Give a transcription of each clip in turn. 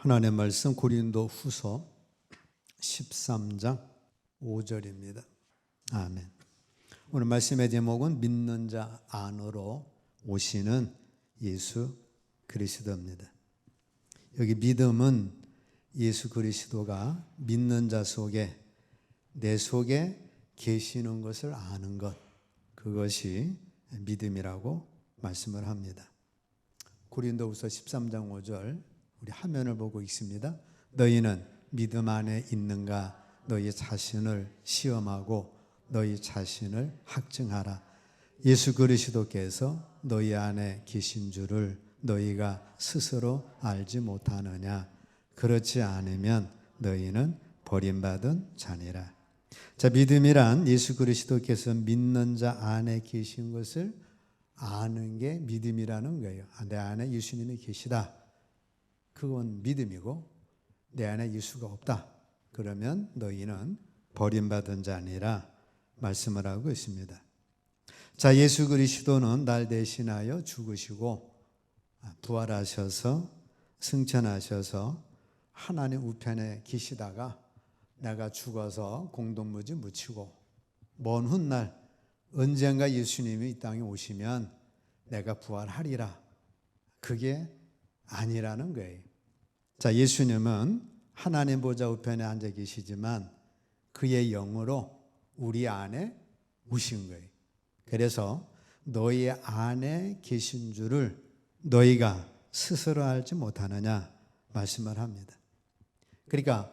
하나님의 말씀 고린도 후서 13장 5절입니다. 아멘. 오늘 말씀의 제목은 믿는 자 안으로 오시는 예수 그리스도입니다. 여기 믿음은 예수 그리스도가 믿는 자 속에 내 속에 계시는 것을 아는 것, 그것이 믿음이라고 말씀을 합니다. 고린도후서 13장 5절 우리 화면을 보고 있습니다. 너희는 믿음 안에 있는가? 너희 자신을 시험하고 너희 자신을 학증하라. 예수 그리스도께서 너희 안에 계신 줄을 너희가 스스로 알지 못하느냐? 그렇지 않으면 너희는 버림받은 자니라. 자, 믿음이란 예수 그리스도께서 믿는 자 안에 계신 것을 아는 게 믿음이라는 거예요. 내 안에 예수님이 계시다. 그건 믿음이고, 내 안에 예수가 없다. 그러면 너희는 버림받은 자니라 말씀을 하고 있습니다. 자, 예수 그리스도는 날 대신하여 죽으시고 부활하셔서 승천하셔서 하나님 우편에 계시다가 내가 죽어서 공동무지 묻히고 먼 훗날 언젠가 예수님이 이 땅에 오시면 내가 부활하리라. 그게 아니라는 거예요. 자, 예수님은 하나님 보좌 우편에 앉아 계시지만 그의 영으로 우리 안에 오신 거예요. 그래서 너희 안에 계신 줄을 너희가 스스로 알지 못하느냐 말씀을 합니다. 그러니까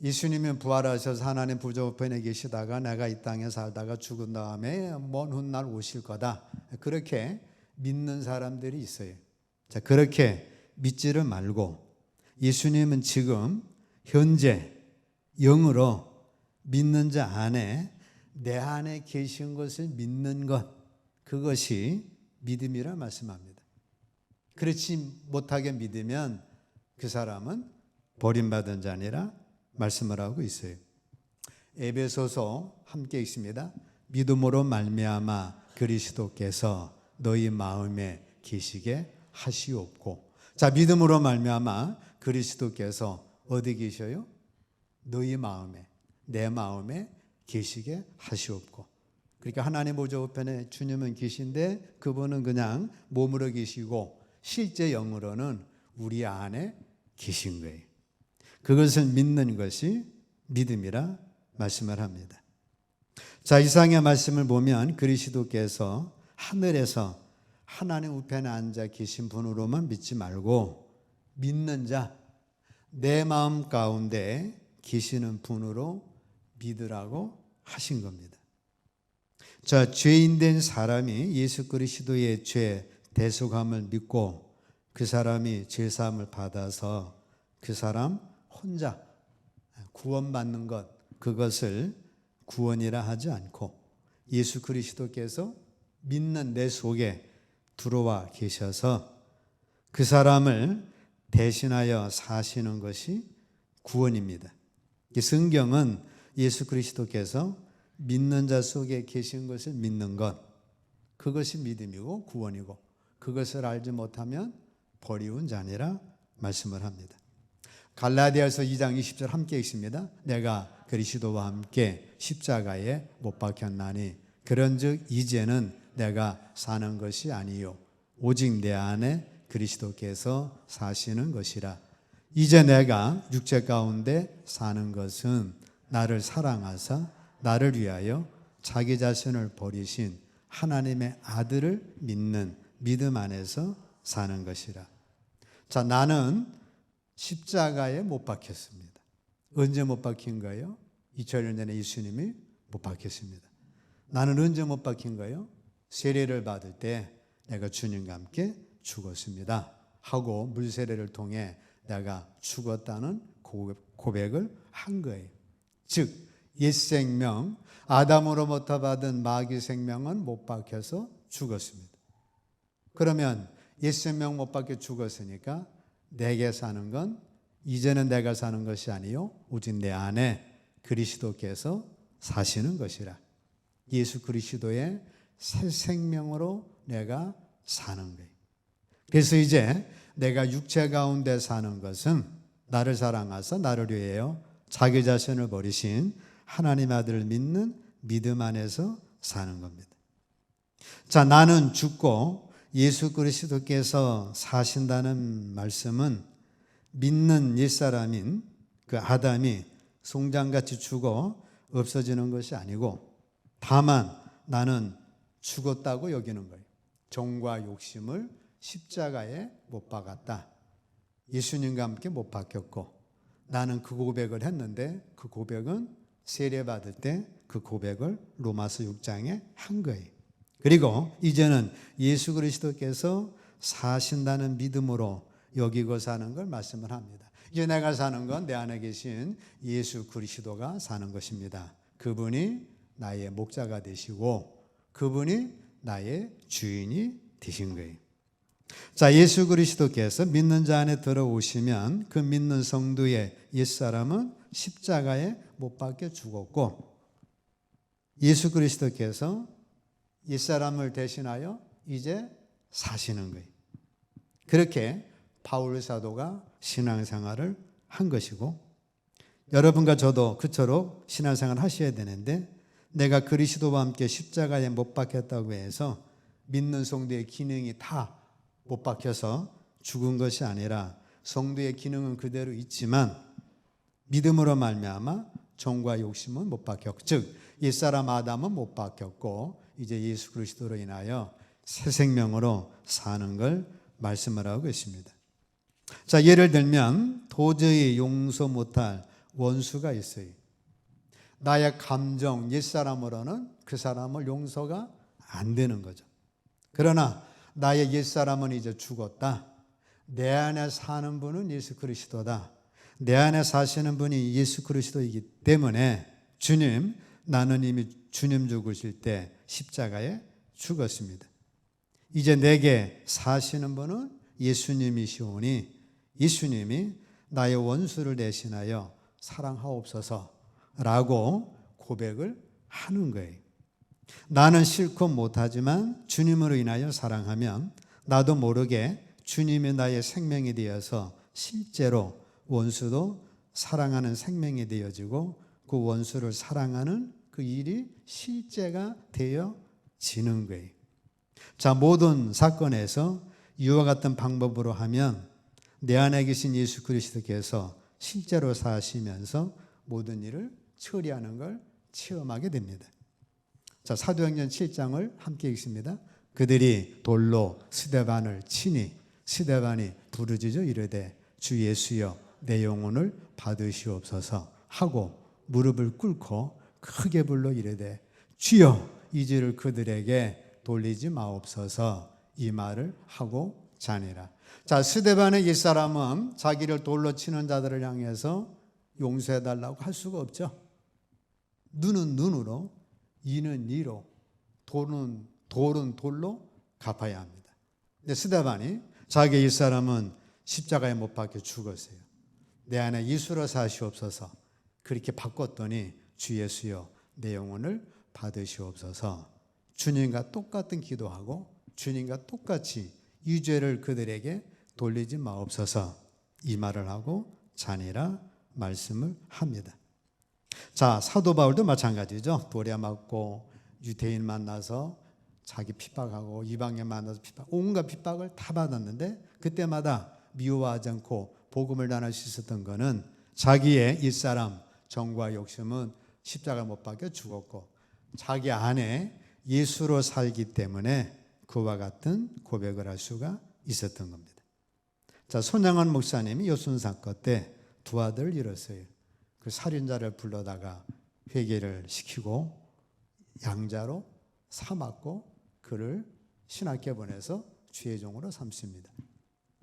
예수님은 부활하셔서 하나님 보좌 우편에 계시다가 내가 이 땅에 살다가 죽은 다음에 먼 훗날 오실 거다. 그렇게 믿는 사람들이 있어요. 자, 그렇게 믿지를 말고 예수님은 지금 현재 영으로 믿는 자 안에 내 안에 계신 것을 믿는 것, 그것이 믿음이라 말씀합니다. 그렇지 못하게 믿으면 그 사람은 버림받은 자니라 말씀을 하고 있어요. 에베소서 함께 있습니다. 믿음으로 말미암아 그리스도께서 너희 마음에 계시게 하시옵고. 자, 믿음으로 말미암아 그리스도께서 어디 계셔요? 너희 마음에, 내 마음에 계시게 하시옵고. 그러니까 하나님 보좌 우편에 주님은 계신데 그분은 그냥 몸으로 계시고 실제 영으로는 우리 안에 계신 거예요. 그것을 믿는 것이 믿음이라 말씀을 합니다. 자, 이상의 말씀을 보면 그리스도께서 하늘에서 하나님 우편에 앉아 계신 분으로만 믿지 말고 믿는 자, 내 마음 가운데 계시는 분으로 믿으라고 하신 겁니다. 자, 죄인된 사람이 예수 그리스도의 죄 대속함을 믿고 그 사람이 죄사함을 받아서 그 사람 혼자 구원받는 것, 그것을 구원이라 하지 않고 예수 그리스도께서 믿는 내 속에 들어와 계셔서 그 사람을 대신하여 사시는 것이 구원입니다. 성경은 예수 그리스도께서 믿는 자 속에 계신 것을 믿는 것, 그것이 믿음이고 구원이고 그것을 알지 못하면 버리운 자니라 말씀을 합니다. 갈라디아서 2장 20절 함께 있습니다. 내가 그리스도와 함께 십자가에 못 박혔나니 그런즉 이제는 내가 사는 것이 아니요 오직 내 안에 그리스도께서 사시는 것이라. 이제 내가 육체 가운데 사는 것은 나를 사랑하사 나를 위하여 자기 자신을 버리신 하나님의 아들을 믿는 믿음 안에서 사는 것이라. 자, 나는 십자가에 못 박혔습니다. 언제 못 박힌 거예요? 2000년 전에 예수님이 못 박혔습니다. 나는 언제 못 박힌 거예요? 세례를 받을 때 내가 주님과 함께 죽었습니다 하고 물세례를 통해 내가 죽었다는 고백을 한 거예요. 즉 옛 생명, 아담으로부터 받은 마귀 생명은 못 박혀서 죽었습니다. 그러면 옛 생명 못 박혀 죽었으니까 내게 사는 건 이제는 내가 사는 것이 아니요 오직 내 안에 그리스도께서 사시는 것이라. 예수 그리스도의 새 생명으로 내가 사는 거예요. 그래서 이제 내가 육체 가운데 사는 것은 나를 사랑하사 나를 위하여 자기 자신을 버리신 하나님 아들을 믿는 믿음 안에서 사는 겁니다. 자, 나는 죽고 예수 그리스도께서 사신다는 말씀은 믿는 옛사람인 그 아담이 송장같이 죽어 없어지는 것이 아니고 다만 나는 죽었다고 여기는 거예요. 정과 욕심을 십자가에 못 박았다. 예수님과 함께 못 박혔고 나는 그 고백을 했는데 그 고백은 세례받을 때 그 고백을 로마서 6장에 한 거예요. 그리고 이제는 예수 그리스도께서 사신다는 믿음으로 여기고 사는 걸 말씀을 합니다. 이제 내가 사는 건 내 안에 계신 예수 그리스도가 사는 것입니다. 그분이 나의 목자가 되시고 그분이 나의 주인이 되신 거예요. 자, 예수 그리스도께서 믿는 자 안에 들어오시면 그 믿는 성도의 옛사람은 십자가에 못 박혀 죽었고 예수 그리스도께서 옛사람을 대신하여 이제 사시는 거예요. 그렇게 바울 사도가 신앙생활을 한 것이고 여러분과 저도 그처럼 신앙생활을 하셔야 되는데 내가 그리스도와 함께 십자가에 못 박혔다고 해서 믿는 성도의 기능이 다 못 박혀서 죽은 것이 아니라 성도의 기능은 그대로 있지만 믿음으로 말미암아 정과 욕심은 못 박혔고 즉 옛사람 아담은 못 박혔고 이제 예수 그리스도로 인하여 새 생명으로 사는 걸 말씀을 하고 있습니다. 자, 예를 들면 도저히 용서 못할 원수가 있어요. 나의 감정, 옛사람으로는 그 사람을 용서가 안 되는 거죠. 그러나 나의 옛사람은 이제 죽었다. 내 안에 사는 분은 예수 그리스도다. 내 안에 사시는 분이 예수 그리스도이기 때문에 주님, 나는 이미 주님 죽으실 때 십자가에 죽었습니다. 이제 내게 사시는 분은 예수님이시오니 예수님이 나의 원수를 대신하여 사랑하옵소서라고 고백을 하는 거예요. 나는 실컷 못하지만 주님으로 인하여 사랑하면 나도 모르게 주님이 나의 생명이 되어서 실제로 원수도 사랑하는 생명이 되어지고 그 원수를 사랑하는 그 일이 실제가 되어지는 거예요. 자, 모든 사건에서 이와 같은 방법으로 하면 내 안에 계신 예수 그리스도께서 실제로 사시면서 모든 일을 처리하는 걸 체험하게 됩니다. 자, 사도행전 7장을 함께 읽습니다. 그들이 돌로 스데반을 치니 스데반이 부르짖어 이르되 주 예수여 내 영혼을 받으시옵소서 하고 무릎을 꿇고 크게 불러 이르되 주여 이 죄를 그들에게 돌리지 마옵소서 이 말을 하고 자니라. 자, 스데반의 옛사람은 자기를 돌로 치는 자들을 향해서 용서해달라고 할 수가 없죠. 눈은 눈으로 이는 이로 돌은 돌로 갚아야 합니다. 근데 스데반이 자기 옛사람은 십자가에 못 박혀 죽었어요. 내 안에 예수로 사시옵소서 그렇게 바꿨더니 주 예수여 내 영혼을 받으시옵소서 주님과 똑같은 기도하고 주님과 똑같이 이 죄를 그들에게 돌리지 마옵소서 이 말을 하고 자니라 말씀을 합니다. 자, 사도 바울도 마찬가지죠. 돌에 맞고 유대인 만나서 자기 핍박하고 이방인 만나서 핍박, 온갖 핍박을 다 받았는데 그때마다 미워하지 않고 복음을 전할 수 있었던 것은 자기의 옛사람 정과 욕심은 십자가 못 박혀 죽었고 자기 안에 예수로 살기 때문에 그와 같은 고백을 할 수가 있었던 겁니다. 자, 손양원 목사님이 여순 사건 때 두 아들을 잃었어요. 그 살인자를 불러다가 회개를 시키고 양자로 삼았고 그를 신학교에 보내서 주의 종으로 삼습니다.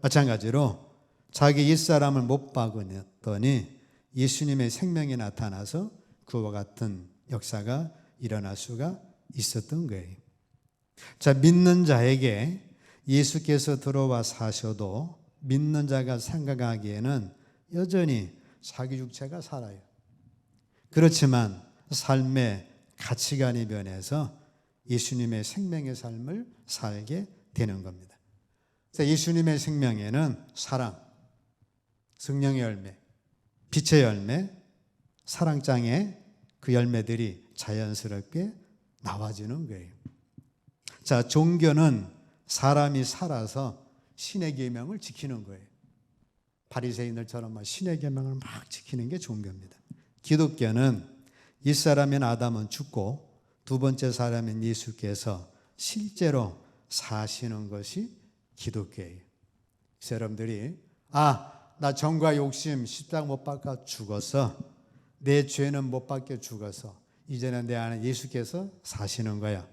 마찬가지로 자기 옛사람을 못 박았더니 예수님의 생명이 나타나서 그와 같은 역사가 일어날 수가 있었던 거예요. 자, 믿는 자에게 예수께서 들어와 사셔도 믿는 자가 생각하기에는 여전히 자기 육체가 살아요. 그렇지만 삶의 가치관이 변해서 예수님의 생명의 삶을 살게 되는 겁니다. 예수님의 생명에는 사랑, 성령의 열매, 빛의 열매, 사랑장의 그 열매들이 자연스럽게 나와지는 거예요. 자, 종교는 사람이 살아서 신의 계명을 지키는 거예요. 바리새인들처럼 신의 계명을 막 지키는 게 종교입니다. 기독교는 옛사람인 아담은 죽고 두 번째 사람인 예수께서 실제로 사시는 것이 기독교예요. 그래서 여러분들이 나 정과 욕심 십자가 못 박아 죽어서 내 죄는 못 받게 죽어서 이제는 내 안에 예수께서 사시는 거야.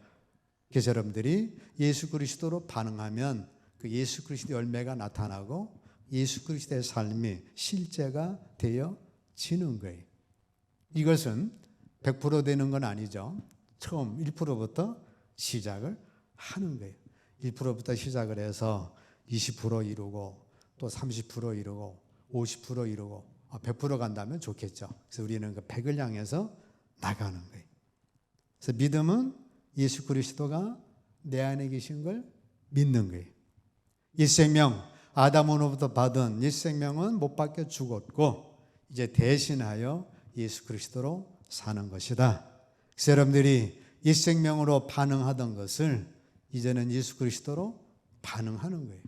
그래서 여러분들이 예수 그리스도로 반응하면 그 예수 그리스도 열매가 나타나고 예수 그리스도의 삶이 실제가 되어지는 거예요. 이것은 100% 되는 건 아니죠. 처음 1%부터 시작을 하는 거예요. 1%부터 시작을 해서 20% 이루고 또 30% 이루고 50% 이루고 100% 간다면 좋겠죠. 그래서 우리는 그 100을 향해서 나가는 거예요. 그래서 믿음은 예수 그리스도가 내 안에 계신 걸 믿는 거예요. 이 생명, 아담으로부터 받은 이 생명은 못 받게 죽었고 이제 대신하여 예수 그리스도로 사는 것이다. 그래서 여러분들이 이 생명으로 반응하던 것을 이제는 예수 그리스도로 반응하는 거예요.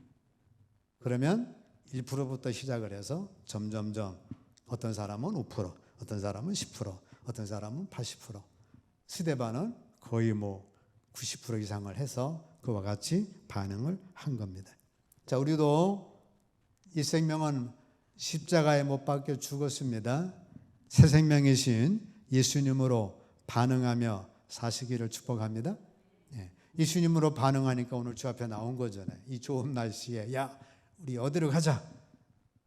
그러면 1%부터 시작을 해서 점점점 어떤 사람은 5%, 어떤 사람은 10%, 어떤 사람은 80%, 스데반은 거의 90% 이상을 해서 그와 같이 반응을 한 겁니다. 자, 우리도 이 생명은 십자가에 못 박혀 죽었습니다. 새 생명이신 예수님으로 반응하며 사시기를 축복합니다. 예수님으로 반응하니까 오늘 주 앞에 나온 거잖아요. 이 좋은 날씨에 우리 어디로 가자.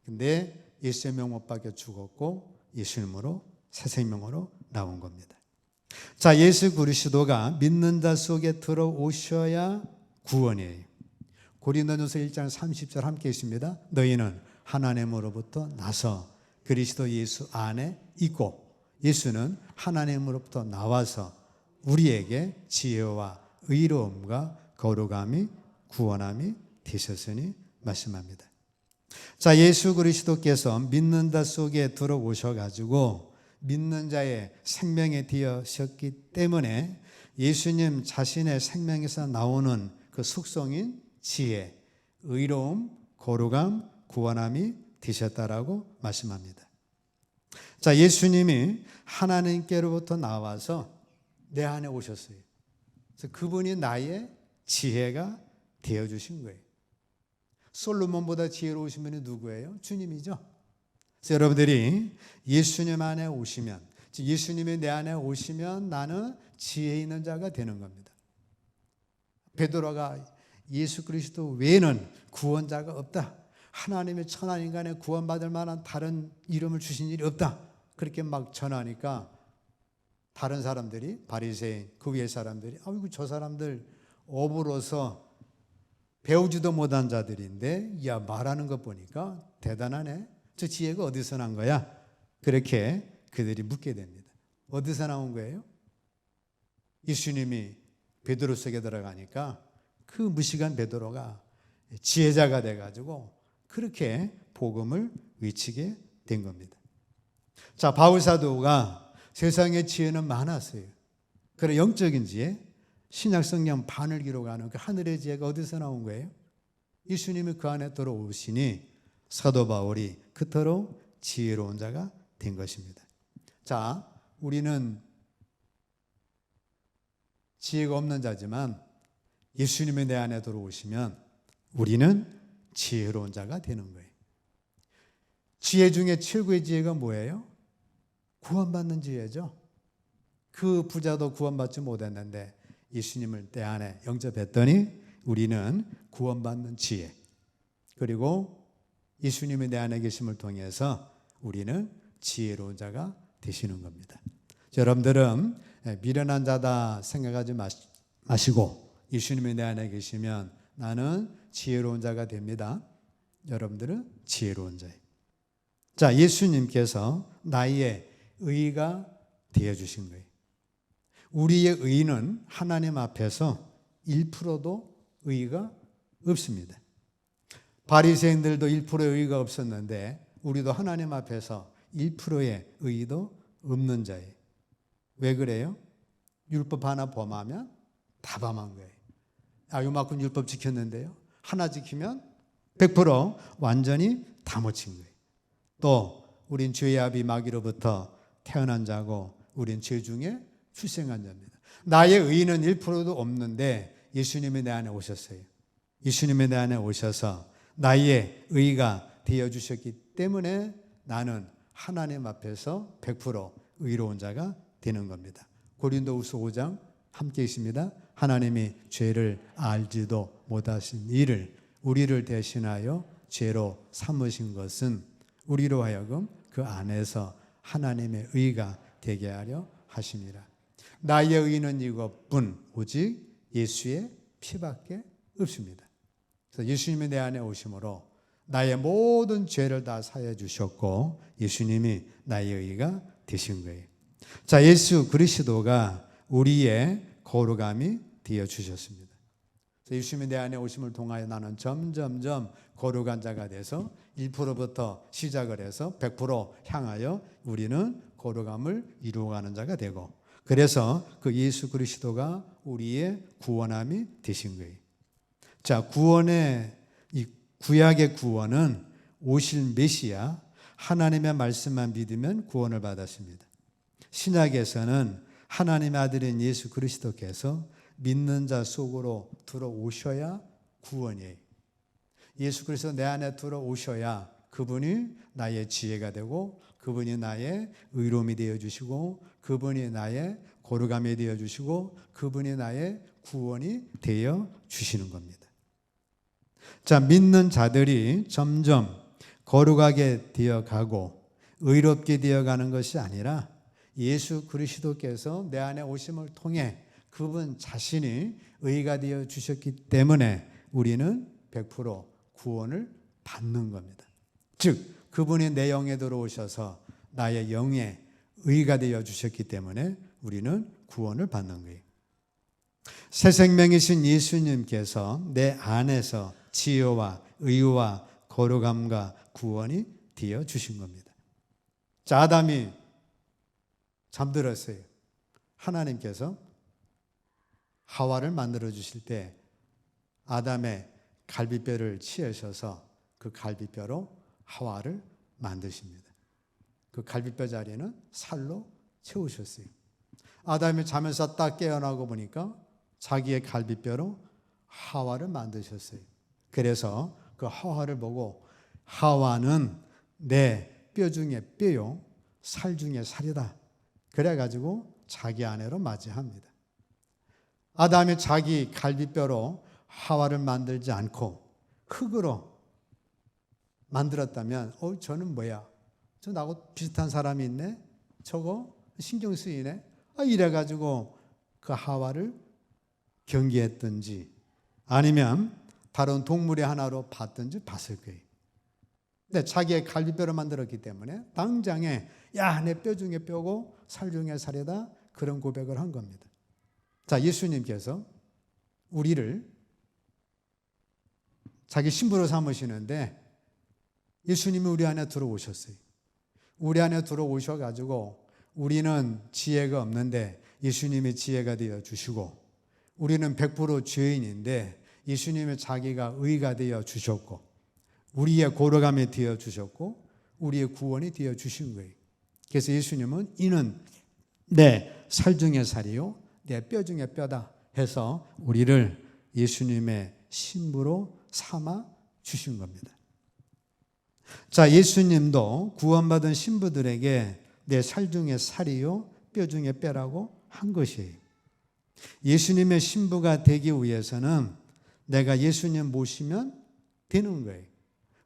근데 예수 생명 못 박혀 죽었고 예수님으로 새 생명으로 나온 겁니다. 자, 예수 그리스도가 믿는 자 속에 들어오셔야 구원이에요. 고린도전서 1장 30절 함께 있습니다. 너희는 하나님으로부터 나서 그리스도 예수 안에 있고 예수는 하나님으로부터 나와서 우리에게 지혜와 의로움과 거룩함이 구원함이 되셨으니 말씀합니다. 자, 예수 그리스도께서 믿는 자 속에 들어오셔가지고 믿는 자의 생명이 되셨기 때문에 예수님 자신의 생명에서 나오는 그 속성인 지혜, 의로움, 거룩함, 구원함이 되셨다라고 말씀합니다. 자, 예수님이 하나님께로부터 나와서 내 안에 오셨어요. 그래서 그분이 나의 지혜가 되어주신 거예요. 솔로몬보다 지혜로우신 분이 누구예요? 주님이죠. 그래서 여러분들이 예수님 안에 오시면, 예수님이 내 안에 오시면 나는 지혜 있는 자가 되는 겁니다. 베드로가 예수 그리스도 외에는 구원자가 없다. 하나님의 천한 인간에 구원받을 만한 다른 이름을 주신 일이 없다. 그렇게 막 전하니까 다른 사람들이, 바리새인 그 위의 사람들이 아이고 저 사람들 업으로서 배우지도 못한 자들인데 말하는 것 보니까 대단하네. 저 지혜가 어디서 난 거야? 그렇게 그들이 묻게 됩니다. 어디서 나온 거예요? 예수님이 베드로 속에 들어가니까 그 무식한 베드로가 지혜자가 돼가지고 그렇게 복음을 외치게 된 겁니다. 자, 바울 사도가 세상의 지혜는 많았어요. 그런 영적인 지혜, 신약 성경 반을 기록하는 그 하늘의 지혜가 어디서 나온 거예요? 예수님이 그 안에 들어오시니 사도 바울이 그토록 지혜로운 자가 된 것입니다. 자, 우리는 지혜가 없는 자지만 예수님이 내 안에 들어오시면 우리는 지혜로운 자가 되는 거예요. 지혜 중에 최고의 지혜가 뭐예요? 구원받는 지혜죠. 그 부자도 구원받지 못했는데 예수님을 내 안에 영접했더니 우리는 구원받는 지혜, 그리고 예수님이 내 안에 계심을 통해서 우리는 지혜로운 자가 되시는 겁니다. 여러분들은 미련한 자다 생각하지 마시고 예수님이 내 안에 계시면 나는 지혜로운 자가 됩니다. 여러분들은 지혜로운 자예요. 자, 예수님께서 나의 의가 되어주신 거예요. 우리의 의는 하나님 앞에서 1%도 의가 없습니다. 바리새인들도 1%의 의가 없었는데 우리도 하나님 앞에서 1%의 의의도 없는 자예요. 왜 그래요? 율법 하나 범하면 다 범한 거예요. 요만큼 율법 지켰는데요. 하나 지키면 100% 완전히 다 못 친 거예요. 또 우린 죄의 아비 마귀로부터 태어난 자고 우린 죄 중에 출생한 자입니다. 나의 의의는 1%도 없는데 예수님이 내 안에 오셨어요. 예수님이 내 안에 오셔서 나의 의의가 되어주셨기 때문에 나는 하나님 앞에서 100% 의로운 자가 되는 겁니다. 고린도후서 5장 함께 있습니다. 하나님이 죄를 알지도 못하신 이를 우리를 대신하여 죄로 삼으신 것은 우리로 하여금 그 안에서 하나님의 의가 되게 하려 하심이라. 나의 의는 이것뿐 오직 예수의 피밖에 없습니다. 그래서 예수님이 내 안에 오심으로 나의 모든 죄를 다 사해 주셨고 예수님이 나의 의가 되신 거예요. 자, 예수 그리스도가 우리의 거룩함이 되어 주셨습니다. 예수님이 내 안에 오심을 통하여 나는 점점점 거룩한 자가 돼서 1%부터 시작을 해서 100% 향하여 우리는 거룩함을 이루어가는 자가 되고, 그래서 그 예수 그리스도가 우리의 구원함이 되신 거예요. 자, 이 구약의 구원은 오실 메시아 하나님의 말씀만 믿으면 구원을 받았습니다. 신약에서는 하나님의 아들인 예수 그리스도께서 믿는 자 속으로 들어오셔야 구원이에요. 예수 그리스도 내 안에 들어오셔야 그분이 나의 지혜가 되고 그분이 나의 의로움이 되어주시고 그분이 나의 거룩함이 되어주시고 그분이 나의 구원이 되어주시는 겁니다. 자, 믿는 자들이 점점 거룩하게 되어가고 의롭게 되어가는 것이 아니라 예수 그리스도께서 내 안에 오심을 통해 그분 자신이 의가 되어 주셨기 때문에 우리는 100% 구원을 받는 겁니다. 즉 그분이 내 영에 들어오셔서 나의 영에 의가 되어 주셨기 때문에 우리는 구원을 받는 거예요. 새 생명이신 예수님께서 내 안에서 지혜와 의와 거룩함과 구원이 되어 주신 겁니다. 자, 아담이 잠들었어요. 하나님께서 하와를 만들어 주실 때 아담의 갈비뼈를 치우셔서 그 갈비뼈로 하와를 만드십니다. 그 갈비뼈 자리는 살로 채우셨어요. 아담이 자면서 딱 깨어나고 보니까 자기의 갈비뼈로 하와를 만드셨어요. 그래서 그 하와를 보고 하와는 내 뼈 중에 뼈요 살 중에 살이다. 그래가지고 자기 아내로 맞이합니다. 아담이 자기 갈비뼈로 하와를 만들지 않고 흙으로 만들었다면 저는 뭐야? 저 나하고 비슷한 사람이 있네? 저거 신경 쓰이네? 이래가지고 그 하와를 경계했든지 아니면 다른 동물의 하나로 봤든지 봤을 거예요. 근데 자기의 갈비뼈로 만들었기 때문에 당장에 야, 내 뼈 중에 뼈고 살 중에 살이다, 그런 고백을 한 겁니다. 자, 예수님께서 우리를 자기 신부로 삼으시는데 예수님이 우리 안에 들어오셨어요. 우리 안에 들어오셔가지고 우리는 지혜가 없는데 예수님이 지혜가 되어 주시고 우리는 100% 죄인인데 예수님이 자기가 의가 되어 주셨고 우리의 거룩함이 되어 주셨고 우리의 구원이 되어 주신 거예요. 그래서 예수님은 이는 내 살 중에 살이요 내 뼈 중에 뼈다 해서 우리를 예수님의 신부로 삼아 주신 겁니다. 자, 예수님도 구원받은 신부들에게 내 살 중에 살이요 뼈 중에 뼈라고 한 것이에요. 예수님의 신부가 되기 위해서는 내가 예수님 모시면 되는 거예요.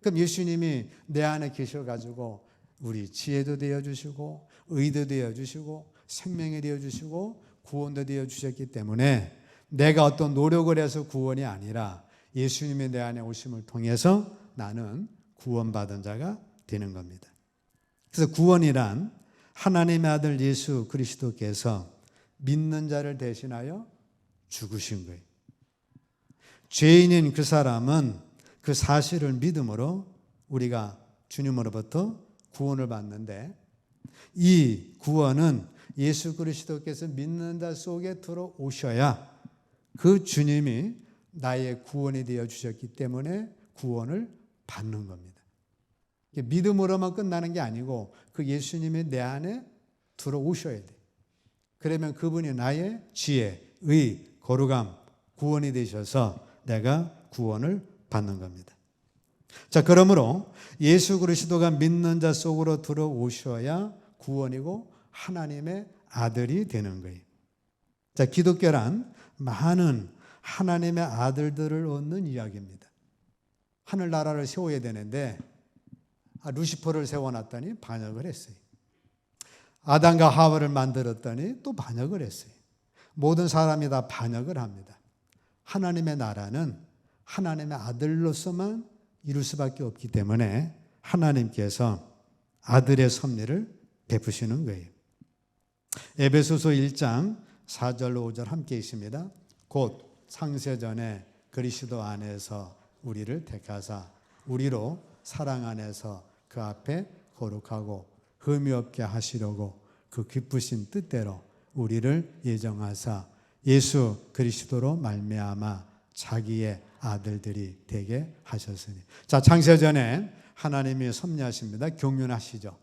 그럼 예수님이 내 안에 계셔가지고 우리 지혜도 되어주시고 의도 되어주시고 생명이 되어주시고 구원도 되어주셨기 때문에 내가 어떤 노력을 해서 구원이 아니라 예수님이 내 안에 오심을 통해서 나는 구원받은 자가 되는 겁니다. 그래서 구원이란 하나님의 아들 예수 그리스도께서 믿는 자를 대신하여 죽으신 거예요. 죄인인 그 사람은 그 사실을 믿음으로 우리가 주님으로부터 구원을 받는데 이 구원은 예수 그리스도께서 믿는 자 속에 들어오셔야 그 주님이 나의 구원이 되어 주셨기 때문에 구원을 받는 겁니다. 믿음으로만 끝나는 게 아니고 그 예수님이 내 안에 들어오셔야 돼. 그러면 그분이 나의 지혜, 의, 거룩함, 구원이 되셔서 내가 구원을 받는 겁니다. 자, 그러므로 예수 그리스도가 믿는 자 속으로 들어오셔야 구원이고 하나님의 아들이 되는 거예요. 자, 기독교란 많은 하나님의 아들들을 얻는 이야기입니다. 하늘나라를 세워야 되는데 루시퍼를 세워놨더니 반역을 했어요. 아담과 하와를 만들었더니 또 반역을 했어요. 모든 사람이 다 반역을 합니다. 하나님의 나라는 하나님의 아들로서만 이룰 수밖에 없기 때문에 하나님께서 아들의 섭리를 베푸시는 거예요. 에베소서 1장 4절로 5절 함께 있습니다. 곧 창세전에 그리스도 안에서 우리를 택하사 우리로 사랑 안에서 그 앞에 거룩하고 흠이 없게 하시려고 그 기쁘신 뜻대로 우리를 예정하사 예수 그리스도로 말미암아 자기의 아들들이 되게 하셨으니. 자, 창세전에 하나님이 섭리하십니다. 경륜하시죠.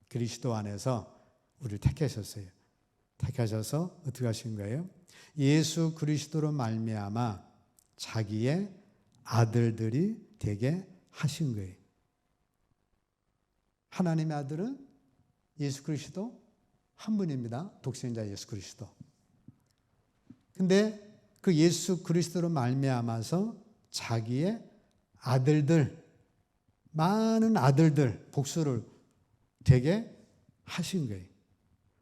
그리스도 안에서 우리를 택하셨어요. 택하셔서 어떻게 하신 거예요? 예수 그리스도로 말미암아 자기의 아들들이 되게 하신 거예요. 하나님의 아들은 예수 그리스도 한 분입니다. 독생자 예수 그리스도. 근데 그 예수 그리스도로 말미암아서 자기의 아들들, 많은 아들들, 복수를 되게 하신 거예요.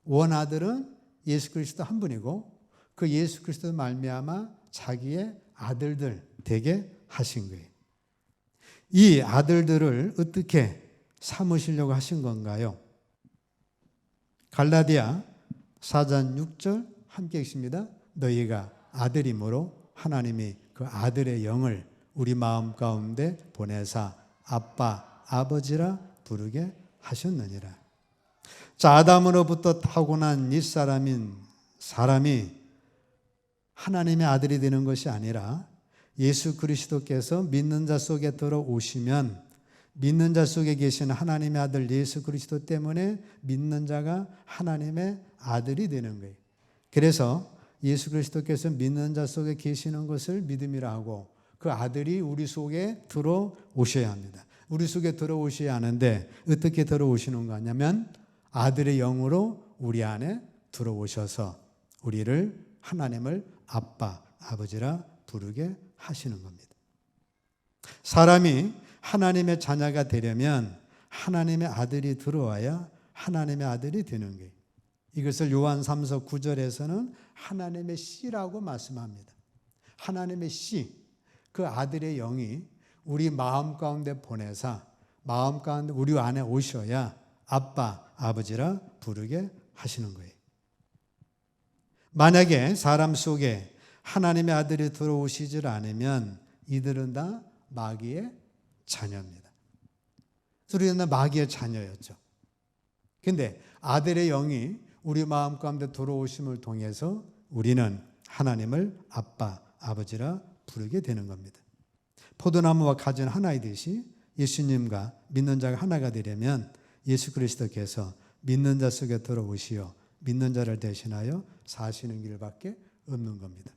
원아들은 예수 그리스도 한 분이고 그 예수 그리스도로 말미암아 자기의 아들들 되게 하신 거예요. 이 아들들을 어떻게 삼으시려고 하신 건가요? 갈라디아 4장 6절 함께 읽습니다. 너희가 아들이므로 하나님이 그 아들의 영을 우리 마음 가운데 보내사 아빠, 아버지라 부르게 하셨느니라. 자, 아담으로부터 타고난 사람이 하나님의 아들이 되는 것이 아니라 예수 그리스도께서 믿는 자 속에 들어오시면 믿는 자 속에 계신 하나님의 아들 예수 그리스도 때문에 믿는 자가 하나님의 아들이 되는 거예요. 그래서 예수 그리스도께서 믿는 자 속에 계시는 것을 믿음이라 하고 그 아들이 우리 속에 들어오셔야 합니다. 우리 속에 들어오셔야 하는데 어떻게 들어오시는 거냐면 아들의 영으로 우리 안에 들어오셔서 우리를 하나님을 아빠, 아버지라 부르게 하시는 겁니다. 사람이 하나님의 자녀가 되려면 하나님의 아들이 들어와야 하나님의 아들이 되는 거예요. 이것을 요한 3서 9절에서는 하나님의 씨라고 말씀합니다. 하나님의 씨, 그 아들의 영이 우리 마음 가운데 보내사 마음 가운데 우리 안에 오셔야 아빠, 아버지라 부르게 하시는 거예요. 만약에 사람 속에 하나님의 아들이 들어오시질 않으면 이들은 다 마귀의 자녀입니다. 우리는 다 마귀의 자녀였죠. 그런데 아들의 영이 우리 마음 가운데 들어오심을 통해서 우리는 하나님을 아빠, 아버지라 부르게 되는 겁니다. 포도나무와 가지는 하나이듯이 예수님과 믿는 자가 하나가 되려면 예수 그리스도께서 믿는 자 속에 들어오시어 믿는 자를 대신하여 사시는 길밖에 없는 겁니다.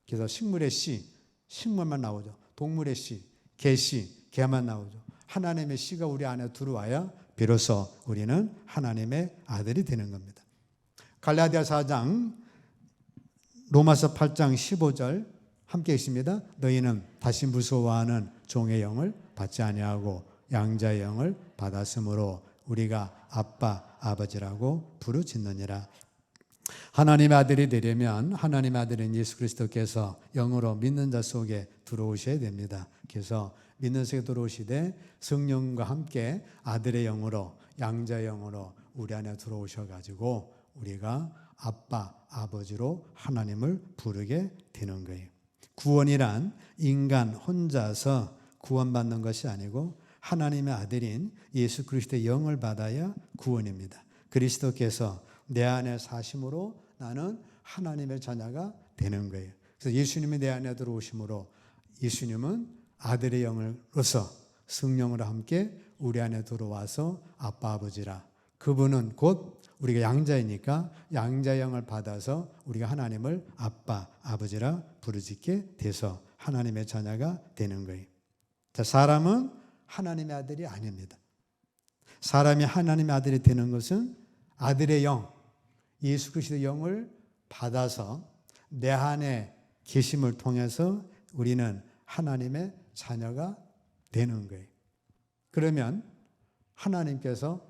그래서 식물의 씨, 식물만 나오죠. 동물의 씨, 개씨, 개만 나오죠. 하나님의 씨가 우리 안에 들어와야 비로소 우리는 하나님의 아들이 되는 겁니다. 갈라디아 4장, 로마서 8장 15절 함께 있습니다. 너희는 다시 무서워하는 종의 영을 받지 아니하고 양자의 영을 받았으므로 우리가 아빠, 아버지라고 부르짖느니라. 하나님의 아들이 되려면 하나님의 아들인 예수 그리스도께서 영으로 믿는 자 속에 들어오셔야 됩니다. 그래서 믿는 속에 들어오시되 성령과 함께 아들의 영으로 양자의 영으로 우리 안에 들어오셔가지고 우리가 아빠, 아버지로 하나님을 부르게 되는 거예요. 구원이란 인간 혼자서 구원받는 것이 아니고 하나님의 아들인 예수 그리스도의 영을 받아야 구원입니다. 그리스도께서 내 안에 사심으로 나는 하나님의 자녀가 되는 거예요. 그래서 예수님이 내 안에 들어오심으로 예수님은 아들의 영으로서 성령으로 함께 우리 안에 들어와서 아빠 아버지라. 그분은 곧 우리가 양자이니까 양자의 영을 받아서 우리가 하나님을 아빠 아버지라 부르짖게 돼서 하나님의 자녀가 되는 거예요. 자, 사람은 하나님의 아들이 아닙니다. 사람이 하나님의 아들이 되는 것은 아들의 영, 예수 그리스도의 영을 받아서 내 안에 계심을 통해서 우리는 하나님의 자녀가 되는 거예요. 그러면 하나님께서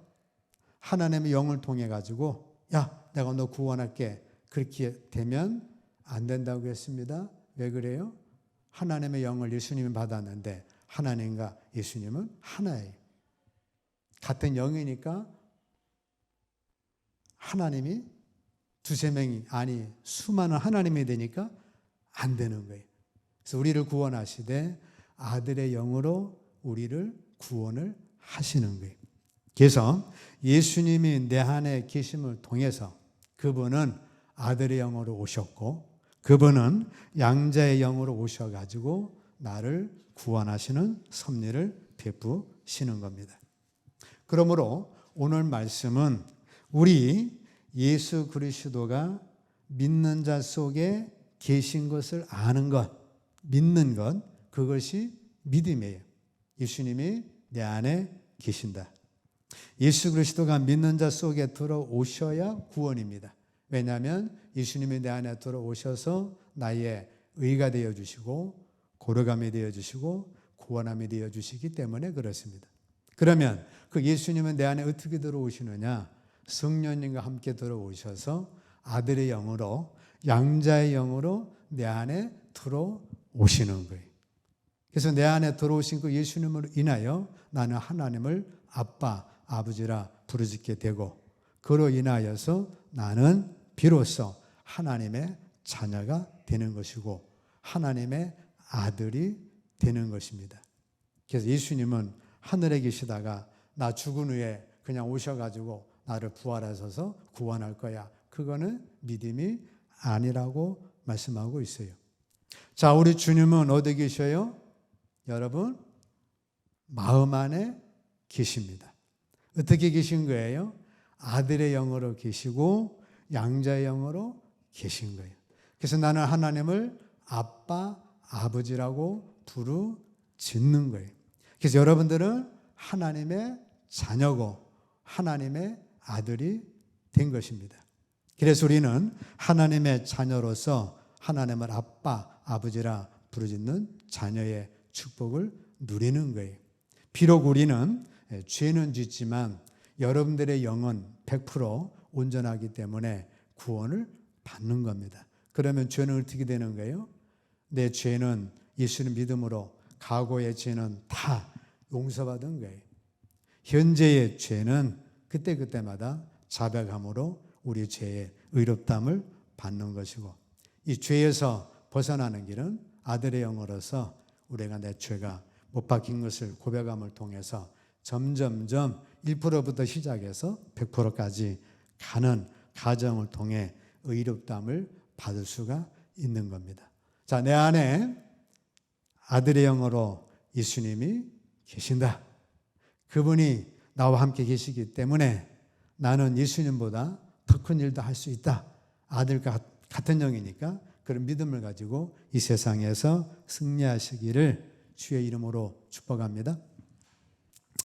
하나님의 영을 통해 가지고 야, 내가 너 구원할게. 그렇게 되면 안 된다고 했습니다. 왜 그래요? 하나님의 영을 예수님이 받았는데 하나님과 예수님은 하나예요. 같은 영이니까 하나님이 두세 명이 아니 수많은 하나님이 되니까 안 되는 거예요. 그래서 우리를 구원하시되 아들의 영으로 우리를 구원을 하시는 거예요. 그래서 예수님이 내 안에 계심을 통해서 그분은 아들의 영으로 오셨고 그분은 양자의 영으로 오셔가지고 나를 구원하시는 섭리를 베푸시는 겁니다. 그러므로 오늘 말씀은 우리 예수 그리스도가 믿는 자 속에 계신 것을 아는 것, 믿는 것, 그것이 믿음이에요. 예수님이 내 안에 계신다. 예수 그리스도가 믿는 자 속에 들어오셔야 구원입니다. 왜냐하면 예수님이 내 안에 들어오셔서 나의 의가 되어주시고 고려감이 되어주시고 구원함이 되어주시기 때문에 그렇습니다. 그러면 그 예수님은 내 안에 어떻게 들어오시느냐? 성령님과 함께 들어오셔서 아들의 영으로 양자의 영으로 내 안에 들어오시는 거예요. 그래서 내 안에 들어오신 그 예수님으로 인하여 나는 하나님을 아빠, 아버지라 부르짖게 되고 그로 인하여서 나는 비로소 하나님의 자녀가 되는 것이고 하나님의 아들이 되는 것입니다. 그래서 예수님은 하늘에 계시다가 나 죽은 후에 그냥 오셔가지고 나를 부활하셔서 구원할 거야. 그거는 믿음이 아니라고 말씀하고 있어요. 자, 우리 주님은 어디 계셔요? 여러분, 마음 안에 계십니다. 어떻게 계신 거예요? 아들의 영으로 계시고 양자의 영으로 계신 거예요. 그래서 나는 하나님을 아빠, 아버지라고 부르짖는 거예요. 그래서 여러분들은 하나님의 자녀고 하나님의 아들이 된 것입니다. 그래서 우리는 하나님의 자녀로서 하나님을 아빠, 아버지라 부르짖는 자녀의 축복을 누리는 거예요. 비록 우리는 죄는 짓지만 여러분들의 영은 100% 온전하기 때문에 구원을 받는 겁니다. 그러면 죄는 어떻게 되는 거예요? 내 죄는 예수님 믿음으로 과거의 죄는 다 용서받은 거예요. 현재의 죄는 그때그때마다 자백함으로 우리 죄의 의롭담을 받는 것이고 이 죄에서 벗어나는 길은 아들의 영으로서 우리가 내 죄가 못 박힌 것을 고백함을 통해서 점점점 1%부터 시작해서 100%까지 가는 과정을 통해 의롭담을 받을 수가 있는 겁니다. 자, 내 안에 아들의 영으로 예수님이 계신다. 그분이 나와 함께 계시기 때문에 나는 예수님보다 더 큰 일도 할 수 있다. 아들과 같은 영이니까 그런 믿음을 가지고 이 세상에서 승리하시기를 주의 이름으로 축복합니다.